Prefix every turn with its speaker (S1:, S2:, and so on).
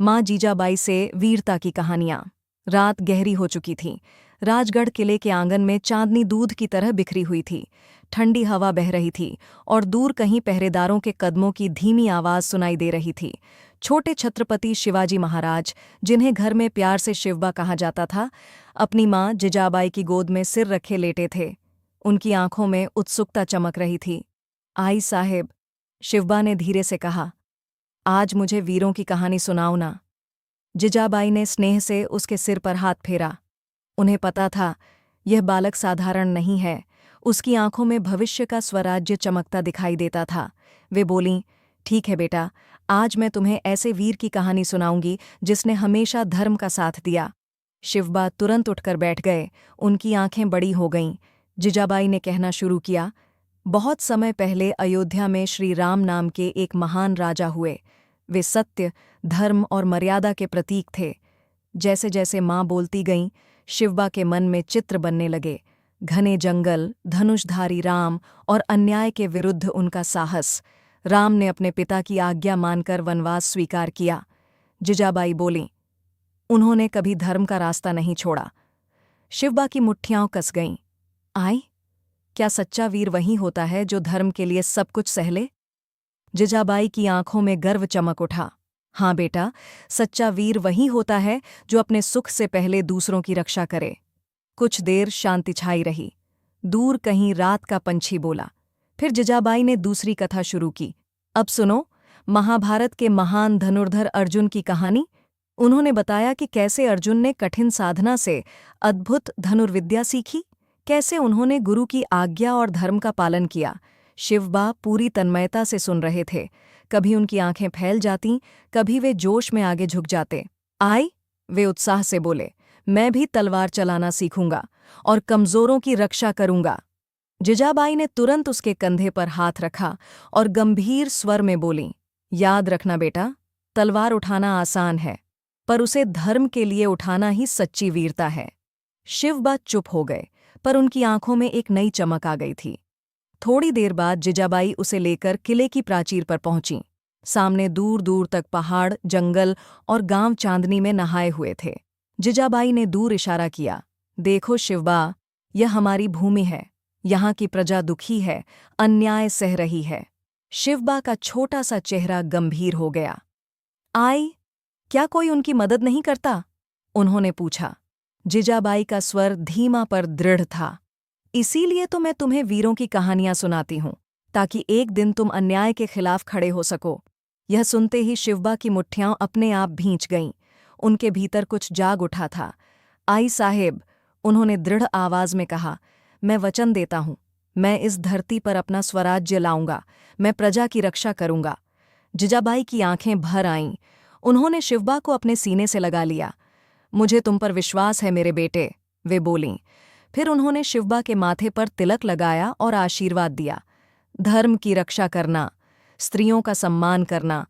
S1: माँ जीजाबाई से वीरता की कहानियां। रात गहरी हो चुकी थी। राजगढ़ किले के आंगन में चांदनी दूध की तरह बिखरी हुई थी। ठंडी हवा बह रही थी और दूर कहीं पहरेदारों के कदमों की धीमी आवाज सुनाई दे रही थी। छोटे छत्रपति शिवाजी महाराज, जिन्हें घर में प्यार से शिवबा कहा जाता था, अपनी माँ जिजाबाई की गोद में सिर रखे लेटे थे। उनकी आंखों में उत्सुकता चमक रही थी। आई साहेब, शिवबा ने धीरे से कहा, आज मुझे वीरों की कहानी सुनाओ ना। जिजाबाई ने स्नेह से उसके सिर पर हाथ फेरा। उन्हें पता था यह बालक साधारण नहीं है। उसकी आंखों में भविष्य का स्वराज्य चमकता दिखाई देता था। वे बोलीं, ठीक है बेटा, आज मैं तुम्हें ऐसे वीर की कहानी सुनाऊंगी जिसने हमेशा धर्म का साथ दिया। शिवबा तुरंत उठकर बैठ गए। उनकी आंखें बड़ी हो गईं। जिजाबाई ने कहना शुरू किया, बहुत समय पहले अयोध्या में श्री राम नाम के एक महान राजा हुए। वे सत्य, धर्म और मर्यादा के प्रतीक थे। जैसे जैसे माँ बोलती गईं, शिवबा के मन में चित्र बनने लगे। घने जंगल, धनुषधारी राम और अन्याय के विरुद्ध उनका साहस। राम ने अपने पिता की आज्ञा मानकर वनवास स्वीकार किया। जिजाबाई बोलीं, उन्होंने कभी धर्म का रास्ता नहीं छोड़ा। शिवबा की मुट्ठियां कस गईं। आई, क्या सच्चा वीर वही होता है जो धर्म के लिए सब कुछ सह ले? जिजाबाई की आंखों में गर्व चमक उठा। हाँ बेटा, सच्चा वीर वही होता है जो अपने सुख से पहले दूसरों की रक्षा करे। कुछ देर शांति छाई रही। दूर कहीं रात का पंछी बोला। फिर जिजाबाई ने दूसरी कथा शुरू की। अब सुनो, महाभारत के महान धनुर्धर अर्जुन की कहानी। उन्होंने बताया कि कैसे अर्जुन ने कठिन साधना से अद्भुत धनुर्विद्या सीखी, कैसे उन्होंने गुरु की आज्ञा और धर्म का पालन किया। शिवबा पूरी तन्मयता से सुन रहे थे। कभी उनकी आंखें फैल जातीं, कभी वे जोश में आगे झुक जाते। आई, वे उत्साह से बोले, मैं भी तलवार चलाना सीखूंगा और कमजोरों की रक्षा करूंगा। जिजाबाई ने तुरंत उसके कंधे पर हाथ रखा और गंभीर स्वर में बोलीं, याद रखना बेटा, तलवार उठाना आसान है, पर उसे धर्म के लिए उठाना ही सच्ची वीरता है। शिवबा चुप हो गए, पर उनकी आंखों में एक नई चमक आ गई थी। थोड़ी देर बाद जिजाबाई उसे लेकर किले की प्राचीर पर पहुंचीं। सामने दूर दूर तक पहाड़, जंगल और गांव चांदनी में नहाए हुए थे। जिजाबाई ने दूर इशारा किया, देखो शिवबा, यह हमारी भूमि है। यहाँ की प्रजा दुखी है, अन्याय सह रही है। शिवबा का छोटा सा चेहरा गंभीर हो गया। आई, क्या कोई उनकी मदद नहीं करता? उन्होंने पूछा। जिजाबाई का स्वर धीमा पर दृढ़ था। इसीलिए तो मैं तुम्हें वीरों की कहानियां सुनाती हूं, ताकि एक दिन तुम अन्याय के खिलाफ खड़े हो सको। यह सुनते ही शिवबा की मुट्ठियां अपने आप भींच गईं। उनके भीतर कुछ जाग उठा था। आई साहेब, उन्होंने दृढ़ आवाज में कहा, मैं वचन देता हूं, मैं इस धरती पर अपना स्वराज्य लाऊंगा। मैं प्रजा की रक्षा करूंगा। जिजाबाई की आंखें भर आईं। उन्होंने शिवबा को अपने सीने से लगा लिया। मुझे तुम पर विश्वास है मेरे बेटे, वे बोलीं। फिर उन्होंने शिवबा के माथे पर तिलक लगाया और आशीर्वाद दिया। धर्म की रक्षा करना, स्त्रियों का सम्मान करना